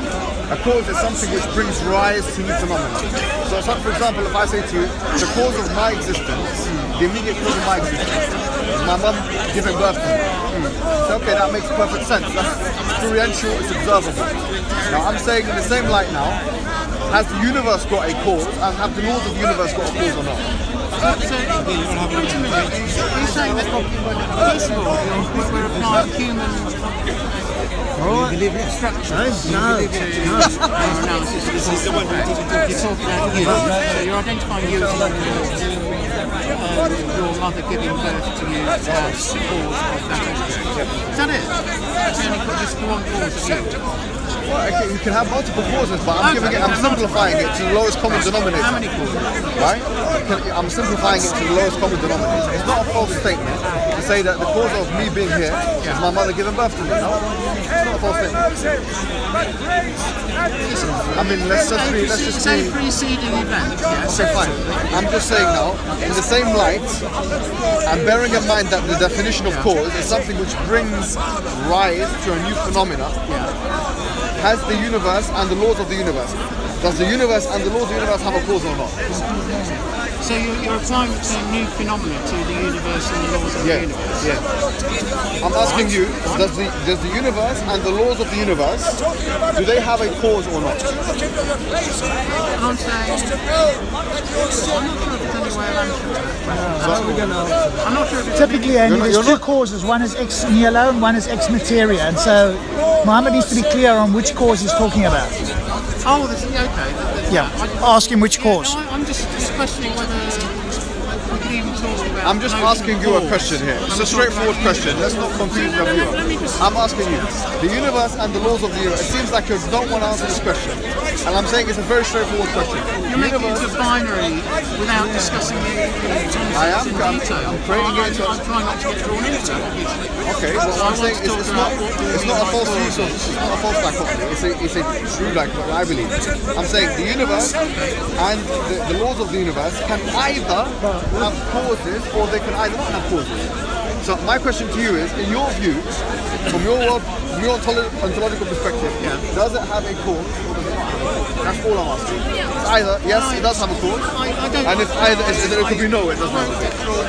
Speaker 2: A cause is something which brings rise to new phenomena. So, for example, if I say to you, the cause of my existence, the immediate cause of my existence, is my mum giving birth to me. So, okay, that makes perfect sense. That's experiential, it's observable. Now, I'm saying in the same light now, has the universe got a cause, and have the laws of the universe got a cause or not?
Speaker 1: So, wait a minute. You're saying that first of all, we're applying human structures to our analysis of this. You're talking about you. So you're identifying you as your mother giving birth to you as the cause of that. Is that it? It's only just for one cause of you.
Speaker 2: Well, okay, you can have multiple causes, but I'm simplifying it to the lowest common denominator.
Speaker 1: How many causes?
Speaker 2: Right? I'm simplifying it to the lowest common denominator. It's not a false statement to say that the cause of me being here is my mother giving birth to me. No, it's not a false statement. I mean, let's just be.
Speaker 1: Say preceding event.
Speaker 2: Okay, fine. I'm just saying now, in the same light, and bearing in mind that the definition of cause is something which brings rise to a new phenomena. Has the universe and the laws of the universe. Does the universe and the laws of the universe have a cause or not?
Speaker 1: So you're applying a new phenomena to the universe and the laws of the universe?
Speaker 2: Yeah. I'm asking you, does the universe and the laws of the universe, do they have a cause or not?
Speaker 1: I'm saying, I'm not sure if it's
Speaker 5: Typically, Andy, there's two causes. One is ex nihilo and one is ex materia. And so Mohammed needs to be clear on which cause he's talking about.
Speaker 1: Oh, okay.
Speaker 5: Yeah, ask him which cause.
Speaker 1: No, I'm just questioning whether we can even talk about...
Speaker 2: I'm just asking you a question here. It's a straightforward question. Let's not confuse the viewer. I'm asking you, the universe and the laws of the universe. It seems like you don't want to answer this question. And I'm saying it's a very straightforward question.
Speaker 1: You're making it a binary without discussing the concepts in detail.
Speaker 2: I'm creating it into...
Speaker 1: I'm trying not to get drawn into that, obviously.
Speaker 2: Okay, well, what I'm saying is it's not a false use of, it's not a false dichotomy. It's a true dichotomy, I believe. I'm saying the universe and the laws of the universe can either have causes or they can either not have causes. So my question to you is, in your view, from your ontological perspective, does it have a cause or does it not have a cause? That's all I'm asking. It's either, yes, it does have a cause, and if either, it could be no, it does not have a cause.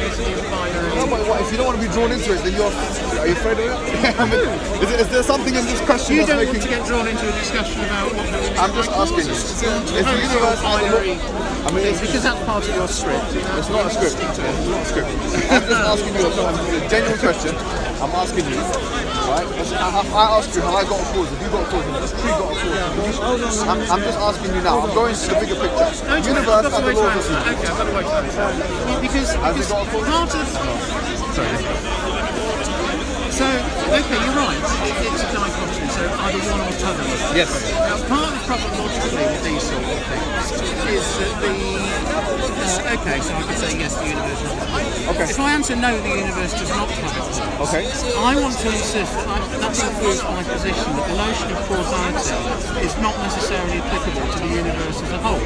Speaker 2: No, but what, if you don't want to be drawn into it, then are you afraid of it? I mean, is there something in this question
Speaker 1: You
Speaker 2: that's
Speaker 1: don't
Speaker 2: making...
Speaker 1: want to get drawn into a discussion about what
Speaker 2: I'm just asking you. Is the universe has a look? I mean,
Speaker 1: it's because that's part of your script.
Speaker 2: it's not a script. It's not a script. I'm just asking you a genuine question. I'm asking you, right? I asked you, have I got a cause? Have you got a cause? Has this tree got a cause? I'm just asking you now. I'm going to the bigger picture. Universe and the laws of physics.
Speaker 1: Okay, I've got to wait for that. Because part of... Sorry. So, okay, you're right. It's a dichotomy, so either one or t'other.
Speaker 2: Yes.
Speaker 1: Now, part of the problem logically with these sort of things is that the... okay, so I could say yes, the universe has a cause.
Speaker 2: Okay.
Speaker 1: If I answer no, the universe does not have a cause,
Speaker 2: Okay.
Speaker 1: I want to insist that nothing proves my position that the notion of causality is not necessarily applicable to the universe as a whole.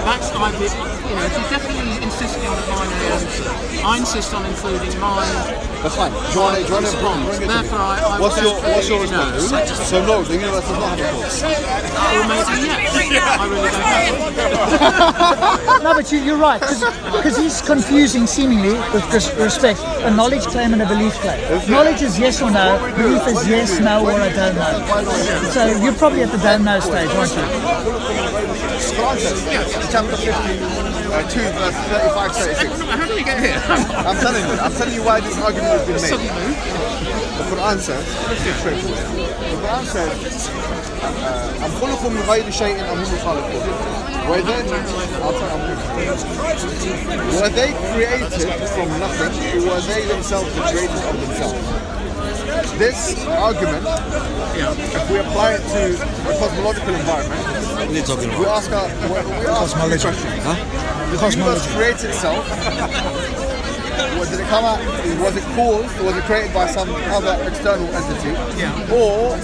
Speaker 1: That's if you're definitely insisting on a binary answer, I insist on including mine.
Speaker 2: That's fine. Do you want to bring it to me?
Speaker 1: Therefore, I
Speaker 2: What's your
Speaker 1: no.
Speaker 2: response? So no, the universe does not have a cause.
Speaker 1: Or maybe yes. I really don't know.
Speaker 8: No, but you're right, because he's confusing seemingly, with respect, a knowledge claim and a belief claim. Knowledge is yes or no, belief is yes, no, or I don't know. So you're probably at the don't know stage, aren't you?
Speaker 2: Chapter 52, verse 35, 36.
Speaker 1: How did we get here?
Speaker 2: I'm telling you why this argument has been made. The Quran says, it's straightforward. The Quran says, I'm خلقكم من غير شيء أم هم الخالقون. Were they created from nothing, or were they themselves the creators of themselves? This argument, if we apply it to a cosmological environment, we ask a question. Did the universe create itself? Did it come out? Was it caused? Or was it created by some other external entity? Or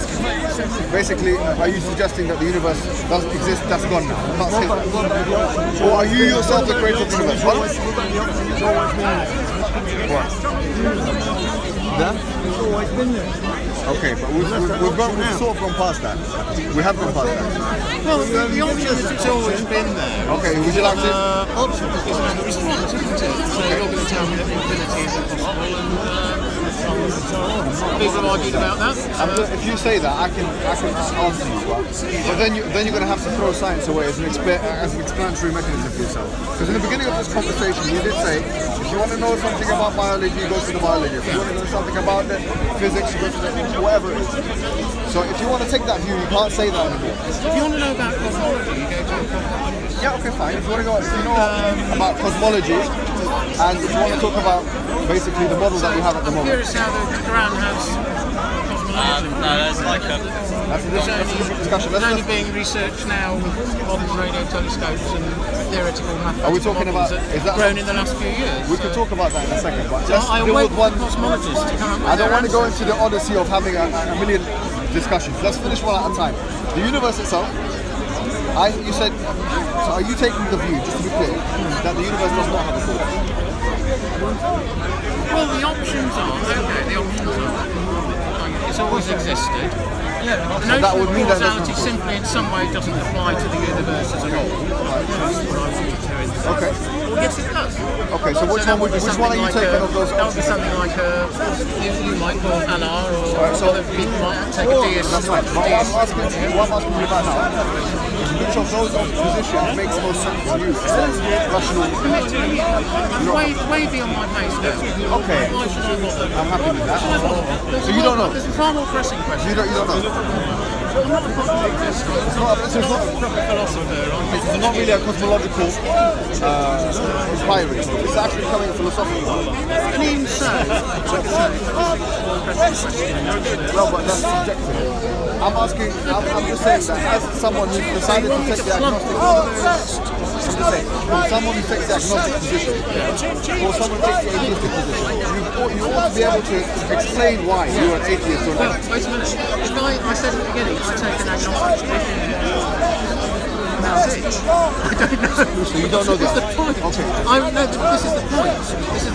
Speaker 2: basically, are you suggesting that the universe doesn't exist? That's gone now. That's it. Or are you yourself the creator of the universe? What?
Speaker 5: It's always been there.
Speaker 2: Okay, but we've sort of gone past that. We have gone past that.
Speaker 1: Well, the option is it's always been there.
Speaker 2: Okay, would you like to?
Speaker 1: Option is the response, isn't it? So you're going to tell me that infinity is impossible, and people have argued about that.
Speaker 2: If you say that, I can answer you, but then you're going to have to throw science away as an explanatory mechanism for yourself. Because in the beginning of this conversation, you did say, if you want to know something about biology, you go to the biology. If you want to know something about the physics, you go to the whatever it is. So if you want to take that view, you can't say that anymore.
Speaker 1: If you want to know about cosmology, you go to a cosmologist.
Speaker 2: Yeah, okay, fine. If you want to know about cosmology, and if you want to talk about basically the model that we have at the
Speaker 1: I'm
Speaker 2: moment.
Speaker 1: curious how the Quran has cosmology.
Speaker 3: No, that's like a...
Speaker 2: That's a different discussion.
Speaker 1: It's only being researched now with modern radio telescopes and theoretical mathematical
Speaker 2: Are we talking about...
Speaker 1: models
Speaker 2: Is that
Speaker 1: grown in the last few years.
Speaker 2: We can talk about that in a second, but
Speaker 1: So
Speaker 2: let's
Speaker 1: I
Speaker 2: deal
Speaker 1: wait
Speaker 2: with one...
Speaker 1: for cosmologists to come up with
Speaker 2: I don't
Speaker 1: their
Speaker 2: want to go
Speaker 1: answers.
Speaker 2: into the odyssey of having a million discussions. Let's finish one at a time. The universe itself, you said... So are you taking the view, just to be clear, that the universe does not have a cause?
Speaker 1: Well, the options are, it's always existed. The notion
Speaker 2: that would
Speaker 1: of
Speaker 2: mean that
Speaker 1: causality
Speaker 2: doesn't-
Speaker 1: simply in some way doesn't apply to the universe as a whole. That's what I wanted to indicate.
Speaker 2: Okay.
Speaker 1: Well, yes, it does.
Speaker 2: Okay, so which one are you taking of those
Speaker 1: That would be
Speaker 2: options?
Speaker 1: something like you might call Allah, or
Speaker 2: so-
Speaker 1: other people might take a deist.
Speaker 2: That's right. But what I'm asking you about now is which of those positions makes most sense to you? Rational.
Speaker 1: Way beyond my pay scale.
Speaker 2: Okay.
Speaker 1: Why should I bother?
Speaker 2: I'm happy with that. So you don't know?
Speaker 1: There's a far more pressing question.
Speaker 2: You don't know?
Speaker 1: I'm not a cosmologist.
Speaker 2: It's not
Speaker 1: Philosopher.
Speaker 2: It's not really a cosmological inquiry. It's actually coming philosophically.
Speaker 1: And even so,
Speaker 2: Well, but that's subjective. I'm just saying that as someone who's decided to take the agnostic I'm just saying, from someone who takes the agnostic position, or someone who takes the atheistic position, you ought to be able to explain why you're an atheist or
Speaker 1: well,
Speaker 2: not.
Speaker 1: wait a minute. If I said at the beginning, I take an agnostic position. That's it. I don't know.
Speaker 2: So you don't know
Speaker 1: This is
Speaker 2: that?
Speaker 1: the point.
Speaker 2: Okay.
Speaker 1: No, this is the point. This is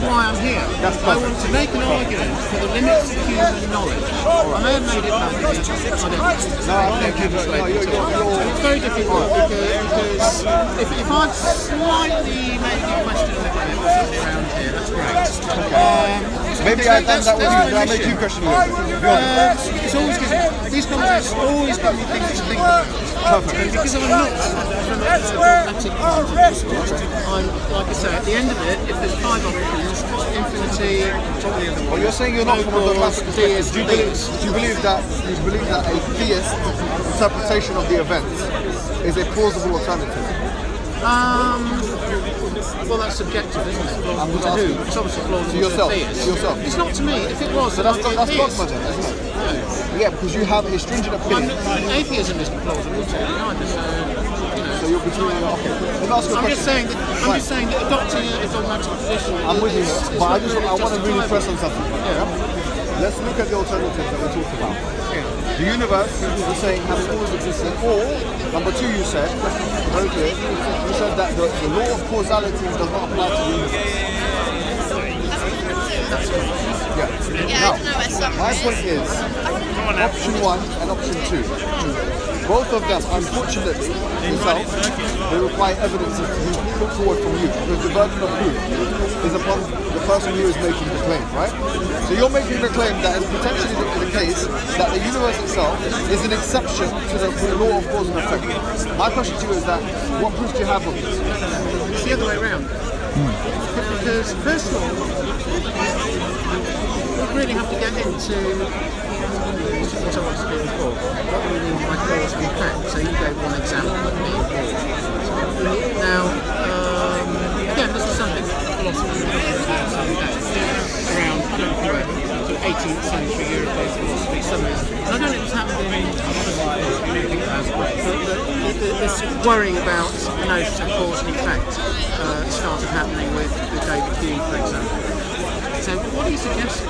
Speaker 1: why I'm here.
Speaker 2: That's
Speaker 1: I want to make an argument for the limits of human knowledge. I may have made it badly. I don't know. It's very difficult because if I've slightly made you question the limit or something around here, that's great.
Speaker 2: Maybe I've done that with you. Did I make you question you?
Speaker 1: It's always these conversations always give me things to think about.
Speaker 2: Perfect.
Speaker 1: And because I'm not from a dogmatic point of view, I'm, like I say, at the end of it, if there's 5 options, infinity, probably the
Speaker 2: Well, you're saying you're not from a dogmatic perspective. Do you believe that a theist interpretation of the events is a plausible alternative?
Speaker 1: Well, that's subjective, isn't it?
Speaker 2: I'm
Speaker 1: To
Speaker 2: just
Speaker 1: who?
Speaker 2: asking.
Speaker 1: It's obviously plausible
Speaker 2: To yourself.
Speaker 1: to a theist.
Speaker 2: To yourself.
Speaker 1: It's not to me. If it was,
Speaker 2: So
Speaker 1: then
Speaker 2: that's
Speaker 1: I'd be a theist.
Speaker 2: dogma then, isn't it? Yeah, because you have a stringent opinion.
Speaker 1: Atheism isn't plausible to me either, so, you know.
Speaker 2: So you're between. Okay. Let me ask you a
Speaker 1: I'm
Speaker 2: question.
Speaker 1: just saying that adopting a dogmatic position.
Speaker 2: I'm with you,
Speaker 1: is
Speaker 2: but
Speaker 1: not
Speaker 2: I want to really
Speaker 1: justifiable.
Speaker 2: press on something. Yeah. Let's look at the alternatives that we talked about. The universe, you're saying, has always existed. Or, number 2, you said, very clear, you said that the law of causality does not apply to the universe. Yeah. Now, my point is, option 1 and option 2. Both of them, unfortunately, yourself, they require evidence to be put forward from you, because the burden of proof is upon the person who is making the claim, right? So you're making the claim that it's potentially the case that the universe itself is an exception to the law of cause and effect. My question to you is that, what proof do you have of this?
Speaker 1: It's the other way around. Because, first of all, we really have to get into what I was saying before. What do we mean by cause and effect? So you gave one example of me. Now, again, this is something that philosophers around, I don't know, 18th century European philosophy, some is. I don't know if it's happened in this worrying about the notion of cause and effect started happening with David Hume, for example. So what are you suggesting?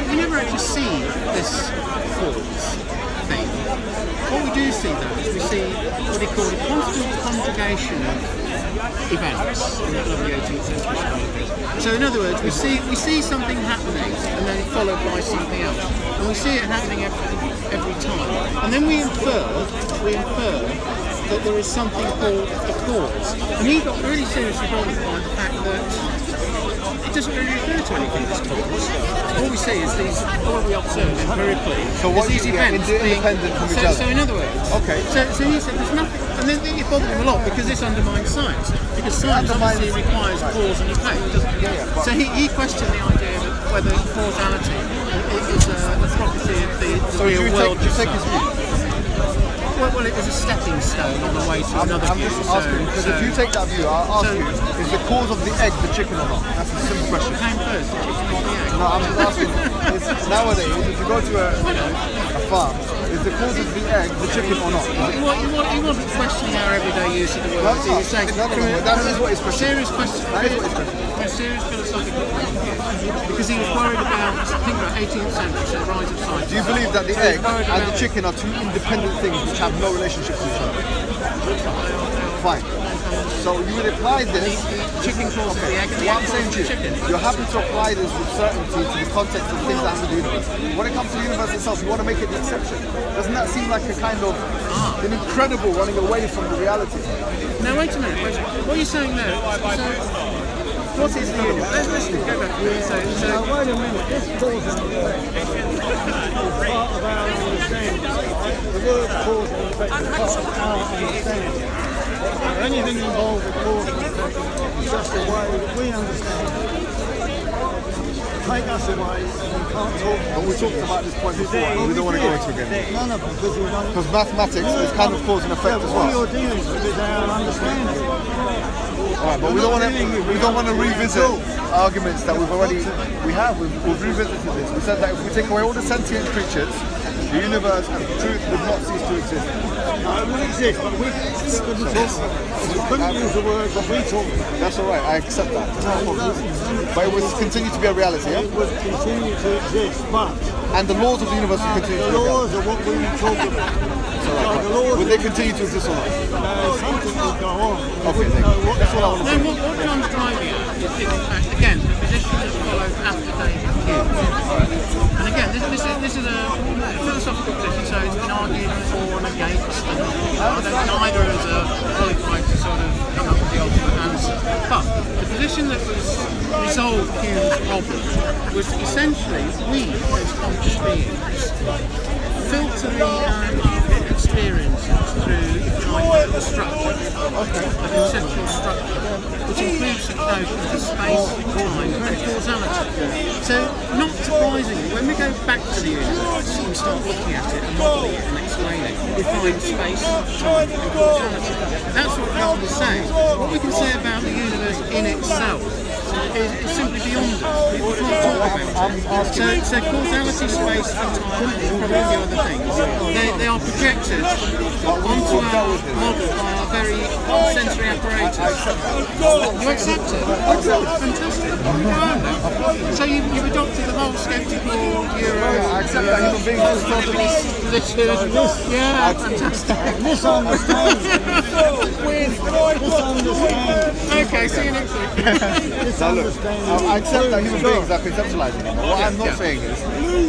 Speaker 1: We never actually see this cause thing. What we do see though is we see what he called a constant conjugation of events in the lovely 18th century style. So in other words, we see something happening and then followed by something else. And we see it happening every time. And then we infer that there is something called a cause. And he got really seriously bothered by the fact that it doesn't really refer to anything as cause. All we see is all we observe empirically is these events being
Speaker 2: independent from each other.
Speaker 1: So in other words,
Speaker 2: okay.
Speaker 1: So he said there's nothing, and then it bothered him a lot because this undermines science. Because science obviously requires cause and effect, doesn't it? So he questioned the idea that whether causality is a property of the real world.
Speaker 2: Do you take his view?
Speaker 1: Well, it was a stepping stone on the way to another
Speaker 2: I'm
Speaker 1: view.
Speaker 2: just asking, because if you take that view, I'll ask you, is the cause of the egg the chicken or not? That's a simple question.
Speaker 1: Came first, the chicken or the egg?
Speaker 2: No, I'm just asking, nowadays, if you go to a farm, is the cause of the egg the chicken or not?
Speaker 1: He wasn't questioning our everyday use of the word. He was saying,
Speaker 2: that is what he's questioning.
Speaker 1: Serious question.
Speaker 2: That is what he's questioning.
Speaker 1: A serious philosophical question. Because he was worried about, think about 18th century, so the rise of science.
Speaker 2: Do you believe that the egg and the chicken are two independent things which have no relationship to each other? Fine. So you would apply this.
Speaker 1: Chicken causes the egg and the
Speaker 2: What
Speaker 1: egg
Speaker 2: I'm saying to
Speaker 1: causes the chicken.
Speaker 2: you, you're happy to apply this with certainty to the context of things that happen in the universe. When it comes to the universe itself, you want to make it the exception. Doesn't that seem like a kind of an incredible running away from the reality?
Speaker 1: Now wait a minute. What are you saying there? So, what is the universe? Let's go back. So
Speaker 5: Now, wait a minute, this cause and effect is part of our understanding. The word cause and effect is part of our understanding. Anything involved with cause and effect is just the way that we understand it. Take us away, we can't talk.
Speaker 2: But we talked about this point before, and we don't want to go into it again.
Speaker 5: None of them, because we don't.
Speaker 2: Because mathematics is kind of cause and effect as
Speaker 5: All
Speaker 2: well.
Speaker 5: you're dealing with is our understanding.
Speaker 2: Alright, but we don't want to revisit arguments that we've revisited this. We said that if we take away all the sentient creatures, the universe and the truth would not cease to exist.
Speaker 5: No, it would exist, but we couldn't talk. We couldn't use the word that we talk about.
Speaker 2: That's alright, I accept that. But it would continue to be a reality, yeah?
Speaker 5: It would continue to exist, but
Speaker 2: And the laws of the universe will continue to
Speaker 5: the
Speaker 2: be a
Speaker 5: laws
Speaker 2: reality.
Speaker 5: are what we talk about. The laws
Speaker 2: Would they continue to exist or not?
Speaker 5: something will go on.
Speaker 2: Okay, that's all I want to
Speaker 1: No,
Speaker 2: say.
Speaker 1: what John's driving at is in fact, again, the position that followed after David Hume. And again, this is a philosophical position, so it's been argued for and against, and I don't think either is qualified to sort of come up with the ultimate answer. But the position solution that was resolved Hume's problem was essentially we, as conscious beings, filter the experiences through, if you like, the structure, the conceptual structure, which includes notions of space, time, and causality. So, not surprisingly, when we go back to the universe and start looking at it and modelling it and explaining it, we find space, time, and causality. That's what Hume was saying. What we can say about the universe in itself is simply beyond us. We can't talk about it. So causality, space, and time, and probably a few other things, they are projected onto our model by our very sensory apparatus. You accept it? Fantastic. So you've adopted the whole sceptical Euro.
Speaker 2: I accept that human beings are
Speaker 1: position. Yeah, fantastic.
Speaker 5: Misunderstanding.
Speaker 1: Okay, see you next week.
Speaker 2: Now look, I accept that human beings are conceptualizing it. What I'm not saying is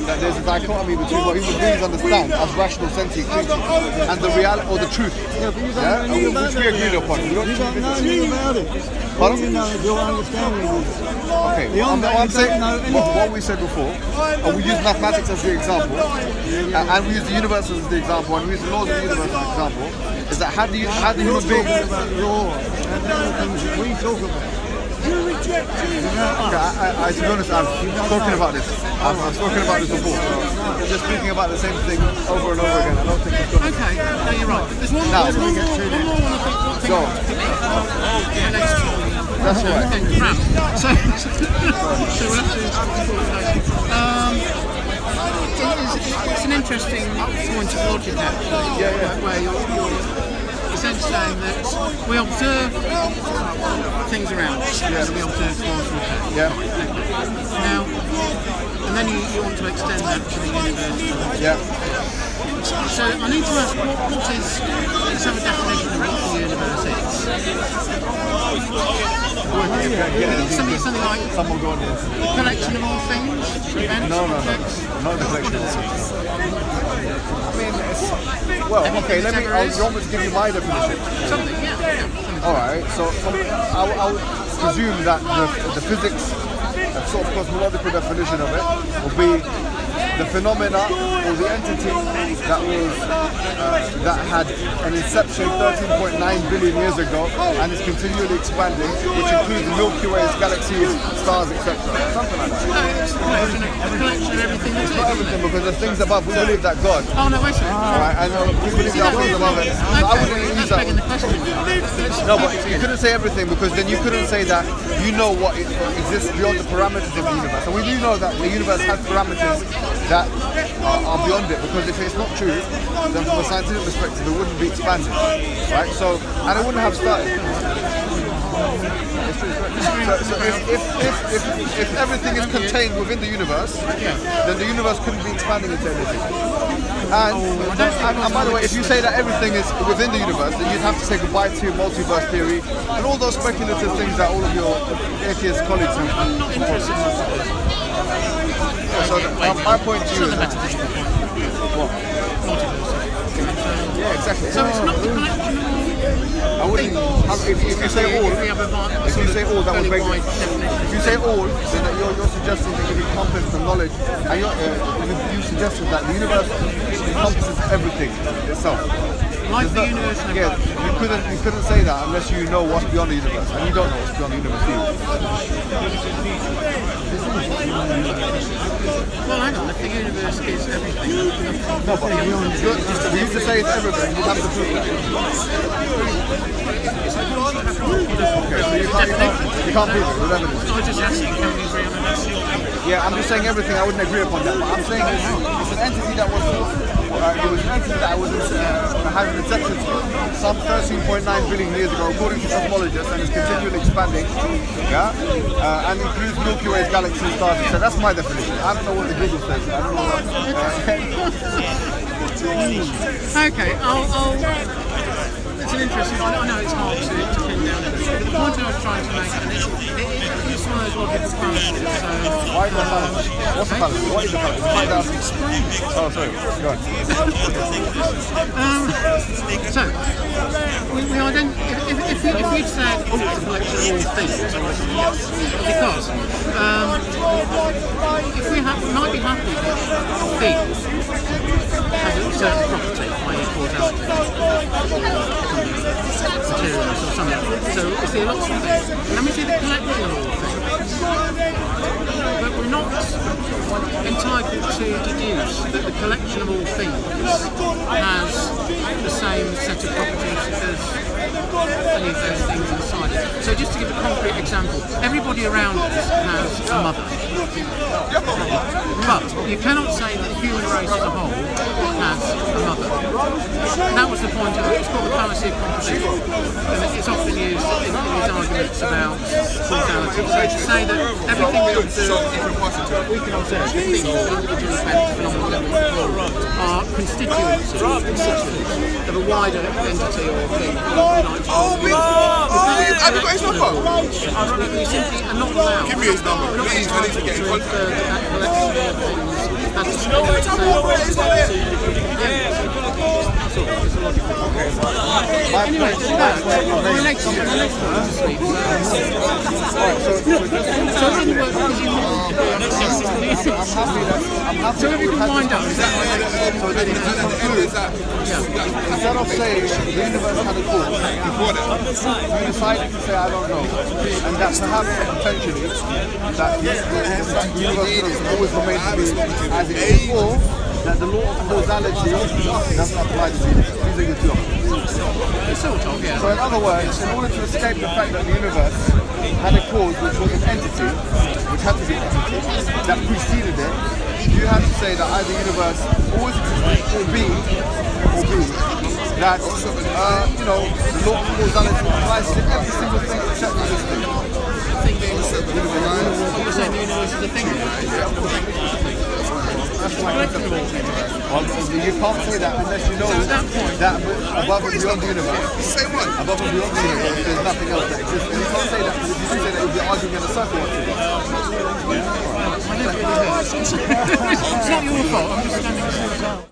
Speaker 2: that there's a dichotomy between what human beings understand as rational sentient creatures and the reality or the truth.
Speaker 5: Yeah, but you don't know anything
Speaker 2: which we agreed upon.
Speaker 5: You don't know anything about it. All you know is your understanding of it.
Speaker 2: Okay,
Speaker 5: Beyond that,
Speaker 2: I'm
Speaker 5: you
Speaker 2: saying
Speaker 5: don't know anything.
Speaker 2: what we said before, and we use mathematics as the example, and we use the universe as the example, and we use the laws of the universe as the example, is that had the human beings...
Speaker 5: about law and the other things that we talk about.
Speaker 2: Okay, to be honest, I've spoken about this. I've spoken about this before. Just speaking about the same thing over and over again. I don't think it's going to...
Speaker 1: Okay, no, you're right. There's one more I think.
Speaker 2: Go. That's all right.
Speaker 1: Okay, crap. So we'll have to. It's an interesting point of logic, actually. Where you're essentially saying that we observe things around us. So we observe quantum effects.
Speaker 2: Yeah.
Speaker 1: Now, and then you want to extend that to the universe.
Speaker 2: Yeah.
Speaker 1: So I need to ask, what is, let's have a definition of what the universe is. Something like
Speaker 2: Someone go on this.
Speaker 1: a collection of all things, events,
Speaker 2: No.
Speaker 1: objects.
Speaker 2: Not the collection of things. I mean, well, okay, you want me to give you my definition?
Speaker 1: Something, yeah.
Speaker 2: Alright, so I would presume that the physics, sort of cosmological definition of it, will be the phenomena or the entity that had an inception 13.9 billion years ago and is continually expanding, which includes the Milky Ways, galaxies, stars, etc. Something like that.
Speaker 1: No, it's a collection of everything that's
Speaker 2: Not everything, because there's things above. We believe that God.
Speaker 1: Oh, no, wait a second.
Speaker 2: Right, I know. We believe that things above it. So I wouldn't use that.
Speaker 1: Begging the question.
Speaker 2: No, but you couldn't say everything, because then you couldn't say that you know what exists beyond the parameters of the universe. And we do know that the universe has parameters that are beyond it, because if it's not true, then from a scientific perspective it wouldn't be expanding, right? So, and it wouldn't have started. So if everything is contained within the universe, then the universe couldn't be expanding into anything. And by the way, if you say that everything is within the universe, then you'd have to say goodbye to multiverse theory and all those speculative things that all of your atheist colleagues have.
Speaker 1: I'm not interested in multiverse.
Speaker 2: So my point to you is that... What? Yeah, exactly.
Speaker 1: So it's not the collection of
Speaker 2: I wouldn't. If you say all, if you say all, that would make. If you say all, then you're suggesting that it encompasses the knowledge, and you suggested that the universe encompasses everything itself.
Speaker 1: Like the universe.
Speaker 2: Yeah, you couldn't say that unless you know what's beyond the universe, and you don't know what's beyond the universe, do you?
Speaker 1: Well, hang on. If the universe is everything.
Speaker 2: No, but we used to say it's everything. You have to prove that. Okay, so you can't prove it with evidence.
Speaker 1: I just asked you, can we agree on that?
Speaker 2: Yeah, I'm just saying everything. I wouldn't agree upon that. But I'm saying it's an entity that was it was an entity that was had an inception some 13.9 billion years ago, according to cosmologists, and is continually expanding. Yeah, and includes Milky Ways, galaxies, stars. So that's my definition. I don't know what the Google says. I don't know what.
Speaker 1: Okay, I'll it's an interesting one. I know it's hard to pin down everything, but the point I was trying to make, and it's one of those logical fallacies.
Speaker 2: Why is the fallacy? What's the fallacy? What is the fallacy? Find out. Oh, sorry. Go on.
Speaker 1: So, if you'd said, oh, it's a collection of all things, I would say yes. Because if we might be happy that a thing has a certain property, i.e. causality, materials or something. So we see lots of things. And then we see the collection of all things. But we're not entitled to deduce that the collection of all things has the same set of properties as any of those things inside it. So just to give a concrete example, everybody around us has a mother. But you cannot say that the human race as a whole has a mother. That was the point of it. It's called the fallacy of contradiction. And it's often used in these arguments about causality. So to say that everything we observe, we can observe the things, individual events, phenomena, are constituents of a wider entity or thing.
Speaker 4: Have you got his number?
Speaker 1: We simply are not allowed.
Speaker 4: Give me his number, please. I need to get in contact.
Speaker 1: That collection of things has to
Speaker 4: No, it's not over. It's not there.
Speaker 1: Anyway, so that relates to sleep. So if you can wind up, is that
Speaker 2: Instead of saying the universe had a cause, you decided to say I don't know, and that perhaps potentially that the universe will always remain to be as it is, or that the law of causality doesn't apply to the universe. These are your two options. So in other words, in order to escape the fact that the universe had a cause which was an entity, which had to be an entity, that preceded it, you have to say that either the universe always existed or B, that the law of causality applies to every single thing except for this thing.
Speaker 1: You're saying the universe is a thing?
Speaker 2: That's my conception. You can't say that unless you know that above and beyond the universe, above and beyond the universe, there's nothing else that exists. And you can't say that, because if you do say that, you'll be arguing in a circle.
Speaker 1: It's not your fault, I'm just standing